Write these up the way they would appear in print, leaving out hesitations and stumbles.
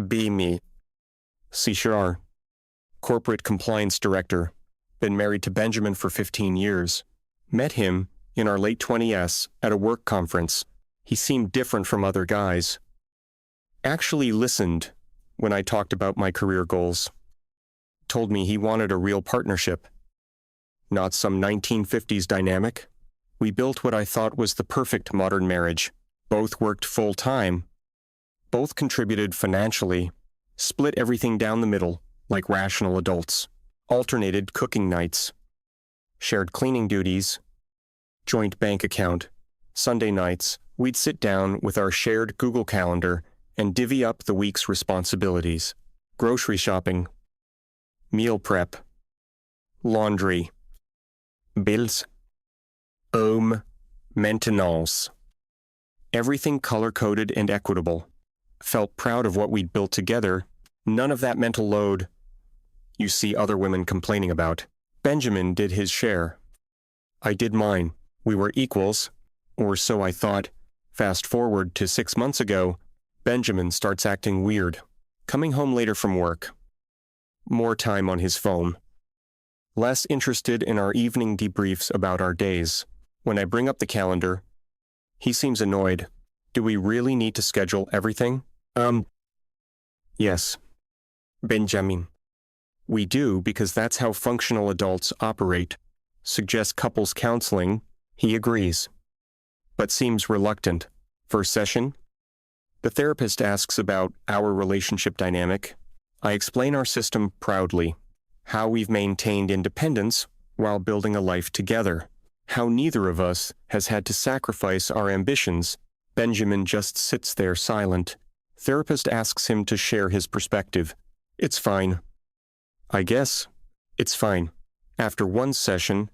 Be me. Cishar, corporate compliance director. Been married to Benjamin for 15 years. Met him in our late 20s at a work conference. He seemed different from other guys. Actually listened when I talked about my career goals. Told me he wanted a real partnership. Not some 1950s dynamic. We built what I thought was the perfect modern marriage. Both worked full-time. Both contributed financially. Split everything down the middle, like rational adults. Alternated cooking nights. Shared cleaning duties. Joint bank account. Sunday nights, we'd sit down with our shared Google Calendar and divvy up the week's responsibilities. Grocery shopping. Meal prep. Laundry. Bills. Maintenance. Everything color-coded and equitable. Felt proud of what we'd built together. None of that mental load you see other women complaining about. Benjamin did his share. I did mine. We were equals, or so I thought. Fast forward to 6 months ago, Benjamin starts acting weird. Coming home later from work. More time on his phone. Less interested in our evening debriefs about our days. When I bring up the calendar, he seems annoyed. Do we really need to schedule everything? Yes. Benjamin. We do because that's how functional adults operate. Suggest couples counseling. He agrees. But seems reluctant. First session? The therapist asks about our relationship dynamic. I explain our system proudly. How we've maintained independence while building a life together. How neither of us has had to sacrifice our ambitions. Benjamin just sits there silent. Therapist asks him to share his perspective. It's fine. I guess it's fine. After one session,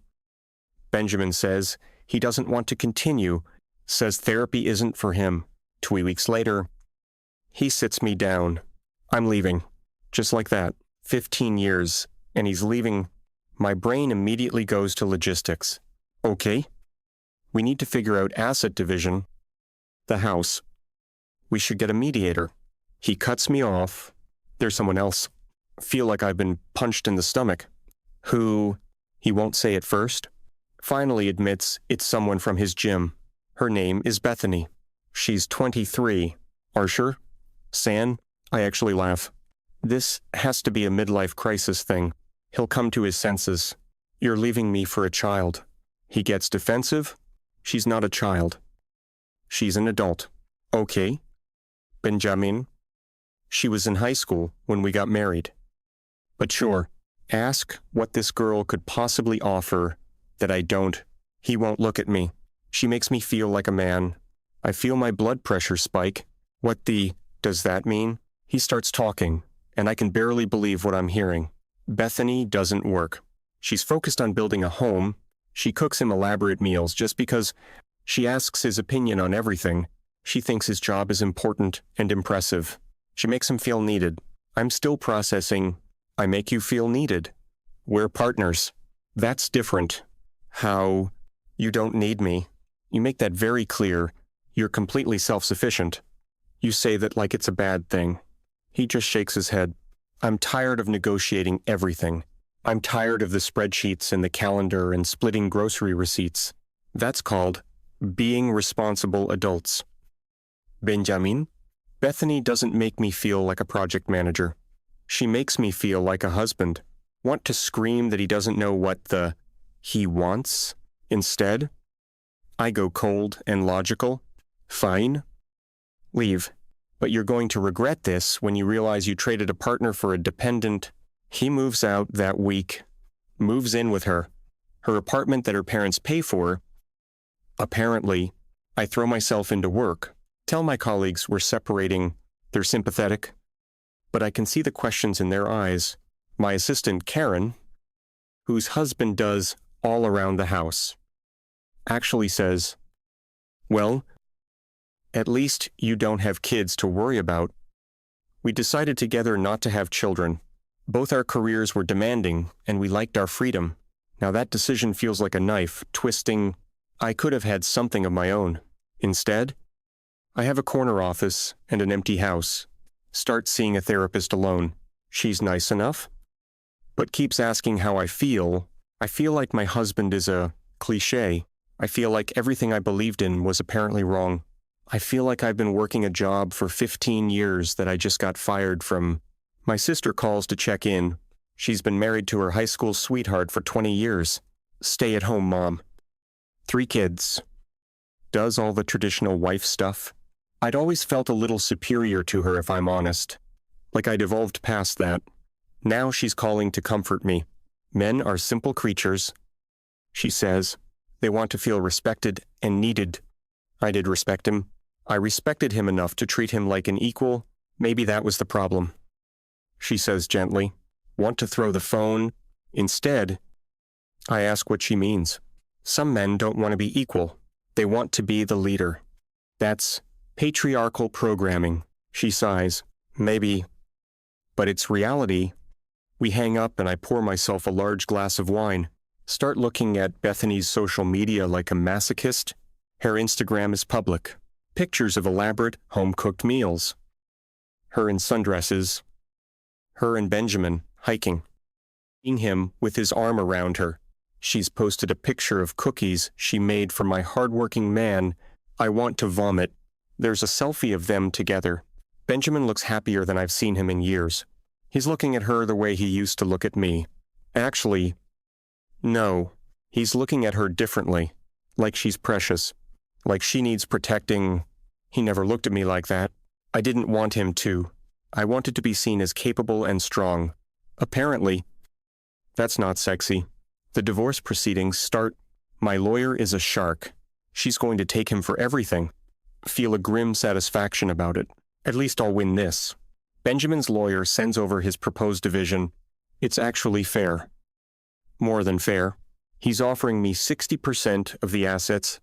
Benjamin says he doesn't want to continue, says therapy isn't for him. 2 weeks later, he sits me down. I'm leaving. Just like that. 15 years, and he's leaving. My brain immediately goes to logistics. Okay. We need to figure out asset division. The house. We should get a mediator. He cuts me off. There's someone else. Feel like I've been punched in the stomach. Who, he won't say at first, finally admits it's someone from his gym. Her name is Bethany. She's 23. Arsher? San? I actually laugh. This has to be a midlife crisis thing. He'll come to his senses. You're leaving me for a child. He gets defensive. She's not a child. She's an adult. Okay. Benjamin. She was in high school when we got married. But sure, ask what this girl could possibly offer that I don't. He won't look at me. She makes me feel like a man. I feel my blood pressure spike. What does that mean? He starts talking, and I can barely believe what I'm hearing. Bethany doesn't work. She's focused on building a home. She cooks him elaborate meals just because she asks his opinion on everything. She thinks his job is important and impressive. She makes him feel needed. I'm still processing. I make you feel needed. We're partners. That's different. How? You don't need me. You make that very clear. You're completely self-sufficient. You say that like it's a bad thing. He just shakes his head. I'm tired of negotiating everything. I'm tired of the spreadsheets and the calendar and splitting grocery receipts. That's called being responsible adults. Benjamin, Bethany doesn't make me feel like a project manager. She makes me feel like a husband. Want to scream that he doesn't know what he wants. Instead, I go cold and logical. Fine. Leave. But you're going to regret this when you realize you traded a partner for a dependent. He moves out that week. Moves in with her. Her apartment that her parents pay for. Apparently, I throw myself into work. Tell my colleagues we're separating. They're sympathetic. But I can see the questions in their eyes. My assistant, Karen, whose husband does all around the house, actually says, well, at least you don't have kids to worry about. We decided together not to have children. Both our careers were demanding, and we liked our freedom. Now that decision feels like a knife, twisting. I could have had something of my own. Instead, I have a corner office and an empty house. Start seeing a therapist alone. She's nice enough, but keeps asking how I feel. I feel like my husband is a cliché. I feel like everything I believed in was apparently wrong. I feel like I've been working a job for 15 years that I just got fired from. My sister calls to check in. She's been married to her high school sweetheart for 20 years. Stay-at-home mom. 3 kids. Does all the traditional wife stuff. I'd always felt a little superior to her, if I'm honest. Like I'd evolved past that. Now she's calling to comfort me. Men are simple creatures, she says. They want to feel respected and needed. I did respect him. I respected him enough to treat him like an equal. Maybe that was the problem. She says gently, want to throw the phone. Instead, I ask what she means. Some men don't want to be equal. They want to be the leader. That's patriarchal programming, she sighs. Maybe. But it's reality. We hang up and I pour myself a large glass of wine. Start looking at Bethany's social media like a masochist. Her Instagram is public. Pictures of elaborate, home-cooked meals. Her in sundresses. Her and Benjamin, hiking. Seeing him with his arm around her. She's posted a picture of cookies she made for my hard-working man. I want to vomit. There's a selfie of them together. Benjamin looks happier than I've seen him in years. He's looking at her the way he used to look at me. Actually, no. He's looking at her differently. Like she's precious. Like she needs protecting. He never looked at me like that. I didn't want him to. I wanted to be seen as capable and strong. Apparently, that's not sexy. The divorce proceedings start. My lawyer is a shark. She's going to take him for everything. Feel a grim satisfaction about it. At least I'll win this. Benjamin's lawyer sends over his proposed division. It's actually fair. More than fair. He's offering me 60% of the assets.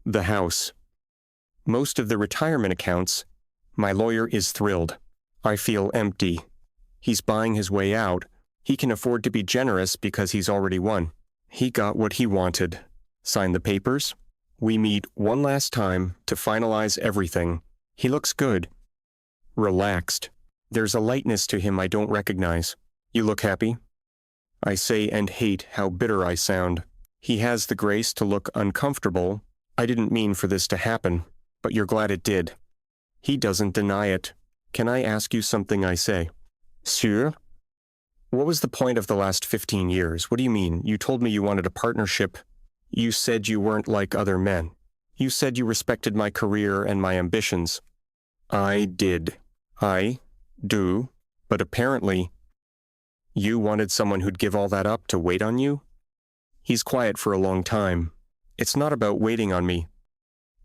The house. Most of the retirement accounts. My lawyer is thrilled. I feel empty. He's buying his way out. He can afford to be generous because he's already won. He got what he wanted. Sign the papers. We meet one last time to finalize everything. He looks good. Relaxed. There's a lightness to him I don't recognize. You look happy? I say and hate how bitter I sound. He has the grace to look uncomfortable. I didn't mean for this to happen, but you're glad it did. He doesn't deny it. Can I ask you something, I say? Sure. What was the point of the last 15 years? What do you mean? You told me you wanted a partnership. You said you weren't like other men. You said you respected my career and my ambitions. I did. I do. But apparently, you wanted someone who'd give all that up to wait on you? He's quiet for a long time. It's not about waiting on me.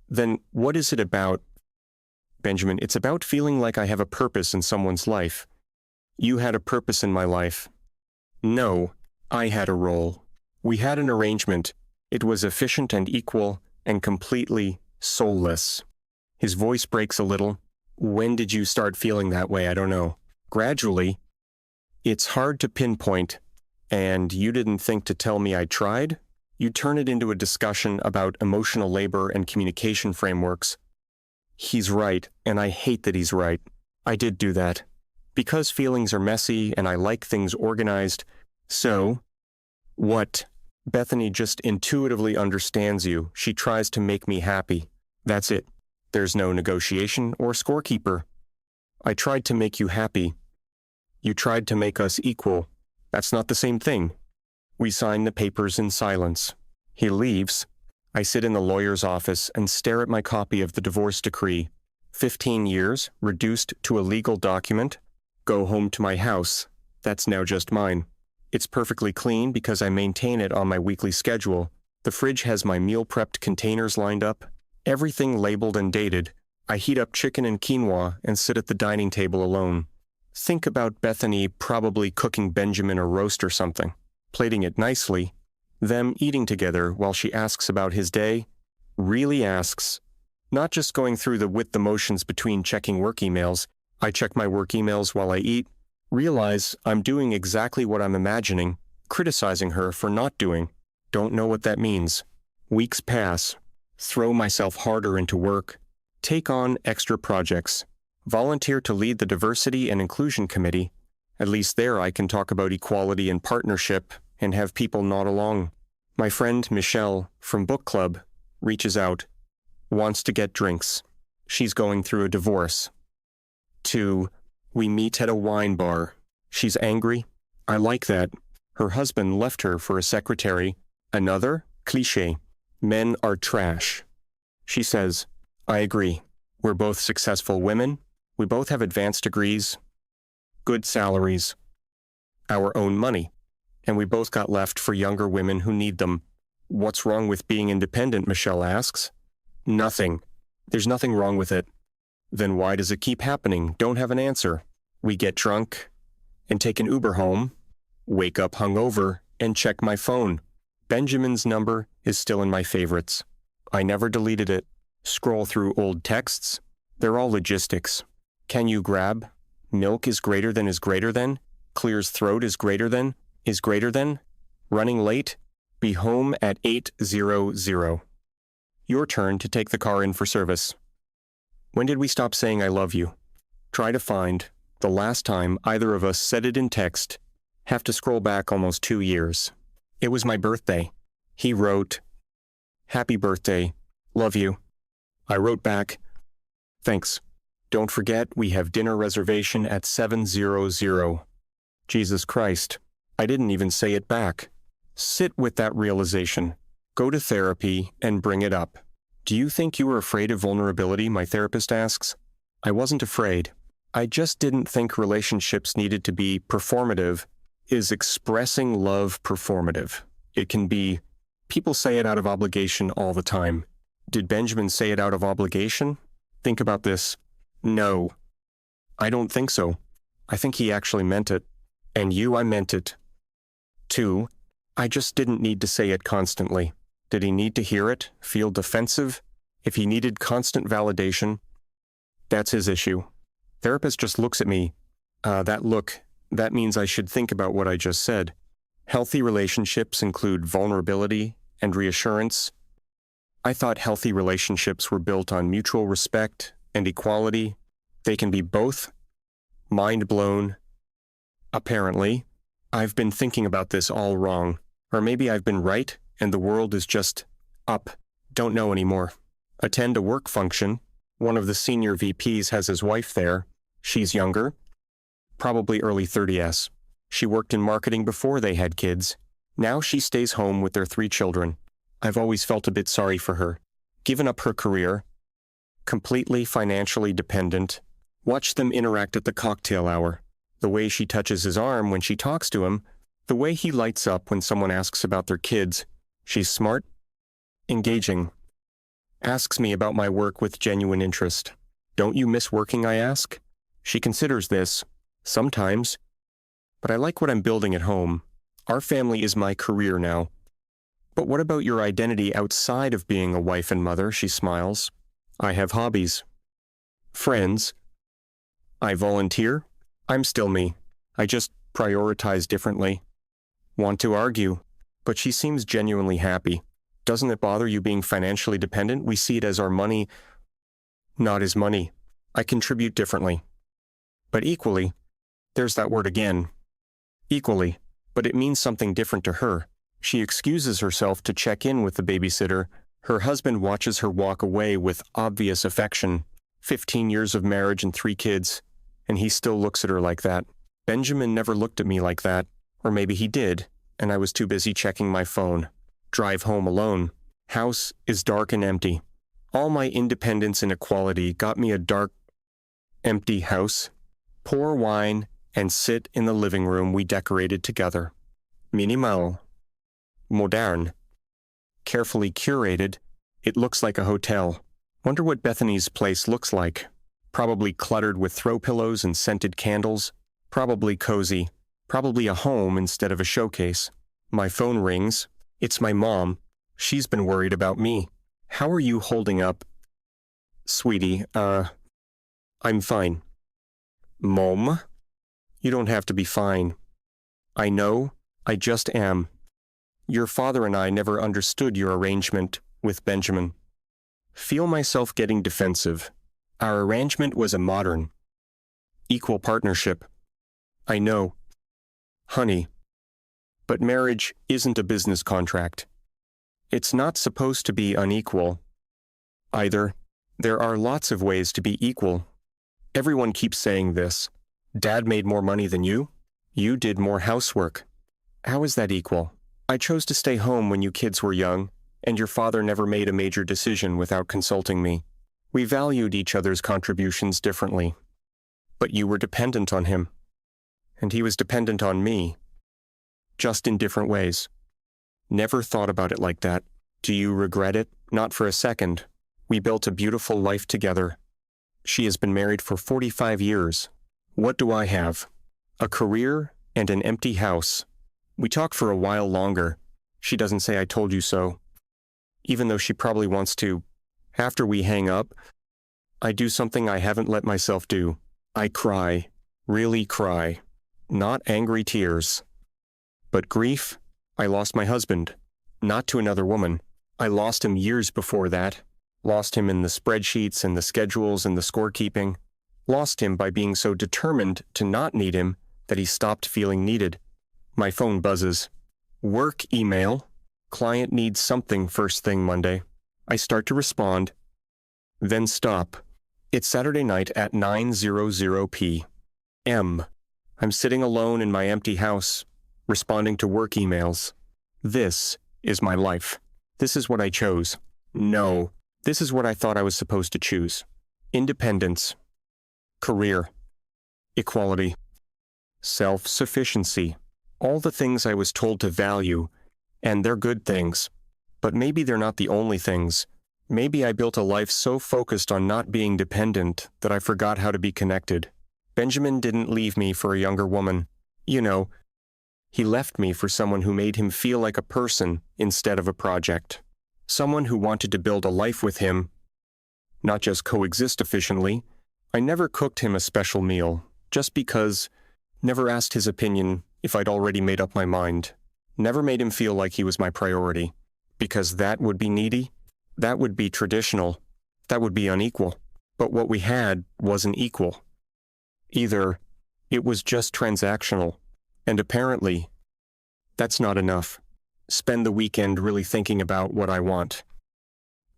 Then what is it about? Benjamin, it's about feeling like I have a purpose in someone's life. You had a purpose in my life. No, I had a role. We had an arrangement. It was efficient and equal and completely soulless. His voice breaks a little. When did you start feeling that way? I don't know. Gradually. It's hard to pinpoint. And you didn't think to tell me I tried? You turn it into a discussion about emotional labor and communication frameworks. He's right, and I hate that he's right. I did do that. Because feelings are messy and I like things organized. So, what? Bethany just intuitively understands you. She tries to make me happy. That's it. There's no negotiation or scorekeeper. I tried to make you happy. You tried to make us equal. That's not the same thing. We sign the papers in silence. He leaves. I sit in the lawyer's office and stare at my copy of the divorce decree. 15 years, reduced to a legal document. Go home to my house. That's now just mine. It's perfectly clean because I maintain it on my weekly schedule. The fridge has my meal-prepped containers lined up. Everything labeled and dated. I heat up chicken and quinoa and sit at the dining table alone. Think about Bethany probably cooking Benjamin a roast or something, plating it nicely, them eating together while she asks about his day. Really asks. Not just going through the motions between checking work emails. I check my work emails while I eat. Realize I'm doing exactly what I'm imagining, criticizing her for not doing. Don't know what that means. Weeks pass. Throw myself harder into work. Take on extra projects. Volunteer to lead the Diversity and Inclusion Committee. At least there I can talk about equality and partnership and have people nod along. My friend Michelle from book club reaches out, wants to get drinks. She's going through a divorce. 2. We meet at a wine bar. She's angry. I like that. Her husband left her for a secretary. Another cliché. Men are trash. She says, I agree. We're both successful women. We both have advanced degrees, good salaries, our own money, and we both got left for younger women who need them. What's wrong with being independent, Michelle asks. Nothing. There's nothing wrong with it. Then why does it keep happening? Don't have an answer. We get drunk and take an Uber home, wake up hungover, and check my phone. Benjamin's number is still in my favorites. I never deleted it. Scroll through old texts. They're all logistics. Can you grab? Milk is greater than? Clears throat is greater than? Running late? Be home at 8:00. Your turn to take the car in for service. When did we stop saying I love you? Try to find the last time either of us said it in text. Have to scroll back almost 2 years. It was my birthday. He wrote, Happy birthday. Love you. I wrote back, Thanks. Don't forget we have dinner reservation at 7:00. Jesus Christ. I didn't even say it back. Sit with that realization. Go to therapy and bring it up. Do you think you were afraid of vulnerability, my therapist asks? I wasn't afraid. I just didn't think relationships needed to be performative. Is expressing love performative? It can be. People say it out of obligation all the time. Did Benjamin say it out of obligation? Think about this. No. I don't think so. I think he actually meant it. And I meant it. 2. I just didn't need to say it constantly. Did he need to hear it, feel defensive? If he needed constant validation, that's his issue. Therapist just looks at me. That means I should think about what I just said. Healthy relationships include vulnerability and reassurance. I thought healthy relationships were built on mutual respect and equality. They can be both. Mind blown. Apparently, I've been thinking about this all wrong. Or maybe I've been right and the world is just up. Don't know anymore. Attend a work function. One of the senior VPs has his wife there. She's younger. Probably early 30s. She worked in marketing before they had kids. Now she stays home with their 3 children. I've always felt a bit sorry for her. Given up her career. Completely financially dependent. Watch them interact at the cocktail hour. The way she touches his arm when she talks to him. The way he lights up when someone asks about their kids. She's smart. Engaging. Asks me about my work with genuine interest. Don't you miss working, I ask? She considers this. Sometimes. But I like what I'm building at home. Our family is my career now. But what about your identity outside of being a wife and mother? She smiles. I have hobbies. Friends. I volunteer. I'm still me. I just prioritize differently. Want to argue. But she seems genuinely happy. Doesn't it bother you being financially dependent? We see it as our money, not as money. I contribute differently. But equally, there's that word again. Equally, but it means something different to her. She excuses herself to check in with the babysitter. Her husband watches her walk away with obvious affection. 15 years of marriage and 3 kids, and he still looks at her like that. Benjamin never looked at me like that. Or maybe he did, and I was too busy checking my phone. Drive home alone. House is dark and empty. All my independence and equality got me a dark, empty house. Pour wine and sit in the living room we decorated together. Minimal. Modern. Carefully curated. It looks like a hotel. Wonder what Bethany's place looks like. Probably cluttered with throw pillows and scented candles. Probably cozy. Probably a home instead of a showcase. My phone rings. It's my mom. She's been worried about me. How are you holding up? Sweetie, I'm fine. Mom? You don't have to be fine. I know, I just am. Your father and I never understood your arrangement with Benjamin. Feel myself getting defensive. Our arrangement was a modern, equal partnership. I know, honey, but marriage isn't a business contract. It's not supposed to be unequal, either. There are lots of ways to be equal. Everyone keeps saying this. Dad made more money than you? You did more housework. How is that equal? I chose to stay home when you kids were young, and your father never made a major decision without consulting me. We valued each other's contributions differently. But you were dependent on him. And he was dependent on me. Just in different ways. Never thought about it like that. Do you regret it? Not for a second. We built a beautiful life together. She has been married for 45 years. What do I have? A career and an empty house. We talk for a while longer. She doesn't say I told you so. Even though she probably wants to. After we hang up, I do something I haven't let myself do. I cry. Really cry. Not angry tears. But grief. I lost my husband. Not to another woman. I lost him years before that. Lost him in the spreadsheets and the schedules and the scorekeeping. Lost him by being so determined to not need him that he stopped feeling needed. My phone buzzes. Work email. Client needs something first thing Monday. I start to respond. Then stop. It's Saturday night at 9:00 p.m. I'm sitting alone in my empty house, responding to work emails. This is my life. This is what I chose. No. This is what I thought I was supposed to choose. Independence. Career. Equality. Self-sufficiency. All the things I was told to value, and they're good things. But maybe they're not the only things. Maybe I built a life so focused on not being dependent that I forgot how to be connected. Benjamin didn't leave me for a younger woman. You know, he left me for someone who made him feel like a person instead of a project. Someone who wanted to build a life with him, not just coexist efficiently. I never cooked him a special meal, just because. Never asked his opinion if I'd already made up my mind. Never made him feel like he was my priority. Because that would be needy. That would be traditional. That would be unequal. But what we had wasn't equal. Either it was just transactional. And apparently, that's not enough. Spend the weekend really thinking about what I want.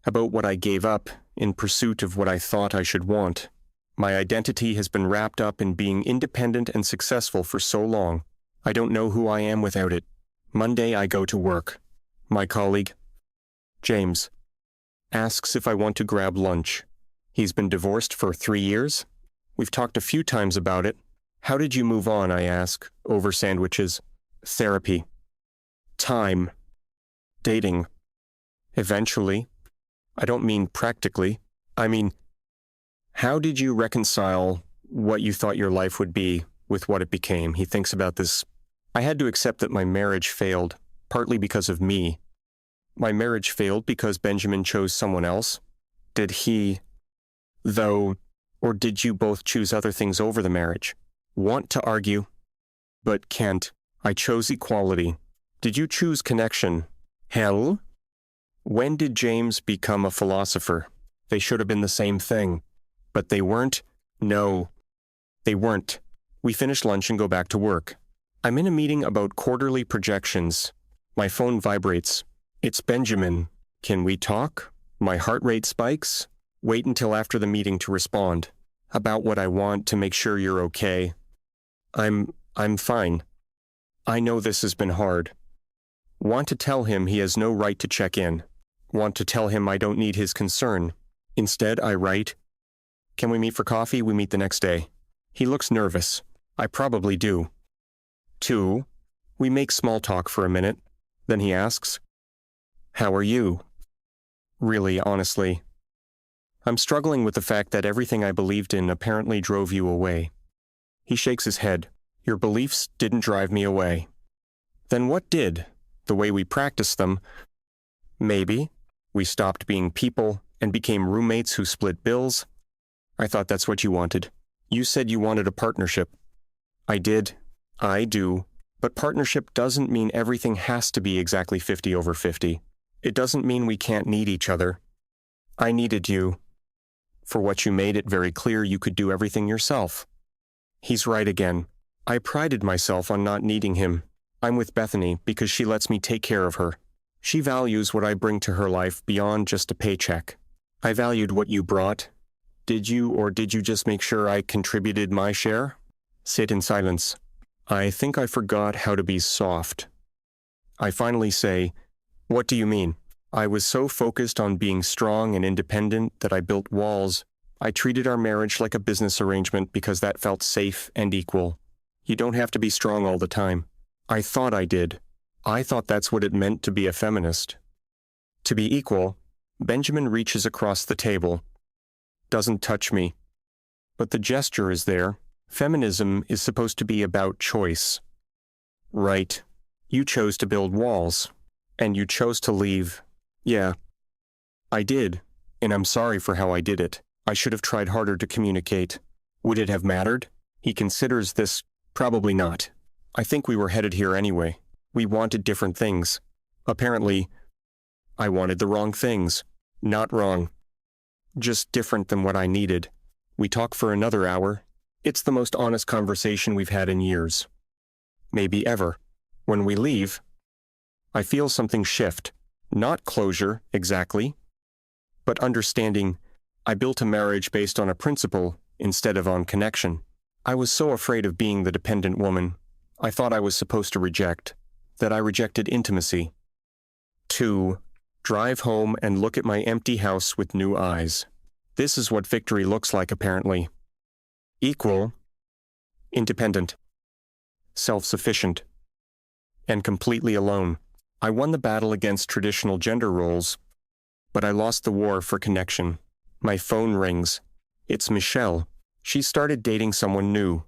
About what I gave up in pursuit of what I thought I should want. My identity has been wrapped up in being independent and successful for so long. I don't know who I am without it. Monday I go to work. My colleague, James, asks if I want to grab lunch. He's been divorced for 3 years. We've talked a few times about it. How did you move on, I ask, over sandwiches. Therapy. Time. Dating. Eventually. I don't mean practically. I mean, how did you reconcile what you thought your life would be with what it became? He thinks about this. I had to accept that my marriage failed, partly because of me. My marriage failed because Benjamin chose someone else. Did he, though, or did you both choose other things over the marriage? Want to argue, but can't. I chose equality. Did you choose connection? Hell? When did James become a philosopher? They should have been the same thing. But they weren't? No. They weren't. We finish lunch and go back to work. I'm in a meeting about quarterly projections. My phone vibrates. It's Benjamin. Can we talk? My heart rate spikes. Wait until after the meeting to respond. About what I want to make sure you're okay. I'm fine. I know this has been hard. Want to tell him he has no right to check in. Want to tell him I don't need his concern. Instead, I write, "Can we meet for coffee? We meet the next day." He looks nervous. I probably do. 2. We make small talk for a minute. Then he asks, "How are you?" Really, honestly. I'm struggling with the fact that everything I believed in apparently drove you away. He shakes his head. Your beliefs didn't drive me away. Then what did? The way we practiced them? Maybe. We stopped being people and became roommates who split bills. I thought that's what you wanted. You said you wanted a partnership. I did. I do. But partnership doesn't mean everything has to be exactly 50/50. It doesn't mean we can't need each other. I needed you. For what you made it very clear you could do everything yourself. He's right again. I prided myself on not needing him. I'm with Bethany because she lets me take care of her. She values what I bring to her life beyond just a paycheck. I valued what you brought. Did you, or did you just make sure I contributed my share? Sit in silence. I think I forgot how to be soft. I finally say, "What do you mean?" I was so focused on being strong and independent that I built walls. I treated our marriage like a business arrangement because that felt safe and equal. You don't have to be strong all the time. I thought I did. I thought that's what it meant to be a feminist. To be equal, Benjamin reaches across the table. Doesn't touch me. But the gesture is there. Feminism is supposed to be about choice. Right. You chose to build walls. And you chose to leave. Yeah. I did. And I'm sorry for how I did it. I should have tried harder to communicate. Would it have mattered? He considers this. Probably not. I think we were headed here anyway. We wanted different things. Apparently, I wanted the wrong things. Not wrong. Just different than what I needed. We talk for another hour. It's the most honest conversation we've had in years. Maybe ever. When we leave, I feel something shift. Not closure, exactly, but understanding. I built a marriage based on a principle instead of on connection. I was so afraid of being the dependent woman. I thought I was supposed to reject, that I rejected intimacy. 2. Drive home and look at my empty house with new eyes. This is what victory looks like, apparently. Equal, independent, self-sufficient, and completely alone. I won the battle against traditional gender roles, but I lost the war for connection. My phone rings. It's Michelle. She started dating someone new.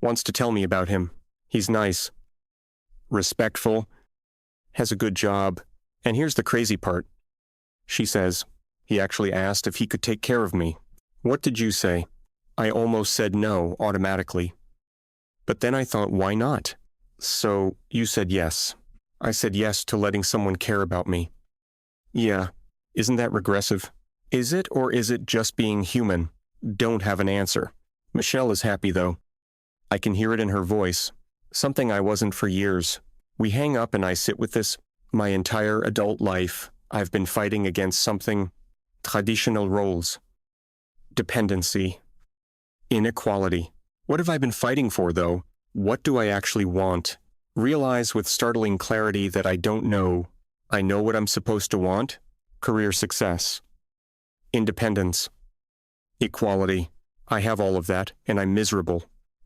Wants to tell me about him. He's nice, respectful, has a good job, and here's the crazy part. She says, he actually asked if he could take care of me. What did you say? I almost said no automatically. But then I thought, why not? So, you said yes. I said yes to letting someone care about me. Yeah, isn't that regressive? Is it, or is it just being human? Don't have an answer. Michelle is happy though. I can hear it in her voice. Something I wasn't for years. We hang up and I sit with this. My entire adult life, I've been fighting against something. Traditional roles. Dependency. Inequality. What have I been fighting for though? What do I actually want? Realize with startling clarity that I don't know. I know what I'm supposed to want. Career success. Independence. Equality. I have all of that, and I'm miserable.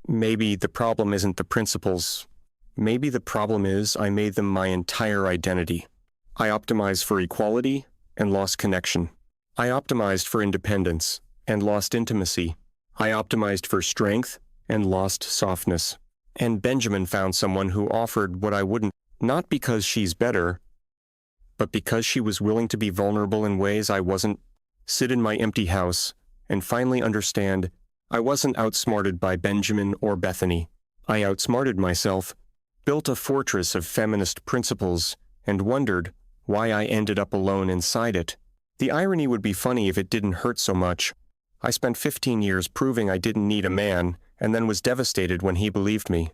Maybe the problem isn't the principles. Maybe the problem is I made them my entire identity. I optimized for equality and lost connection. I optimized for independence and lost intimacy. I optimized for strength and lost softness. And Benjamin found someone who offered what I wouldn't, not because she's better, but because she was willing to be vulnerable in ways I wasn't. Sit in my empty house and finally understand I wasn't outsmarted by Benjamin or Bethany. I outsmarted myself, built a fortress of feminist principles, and wondered why I ended up alone inside it. The irony would be funny if it didn't hurt so much. I spent 15 years proving I didn't need a man, and then was devastated when he believed me.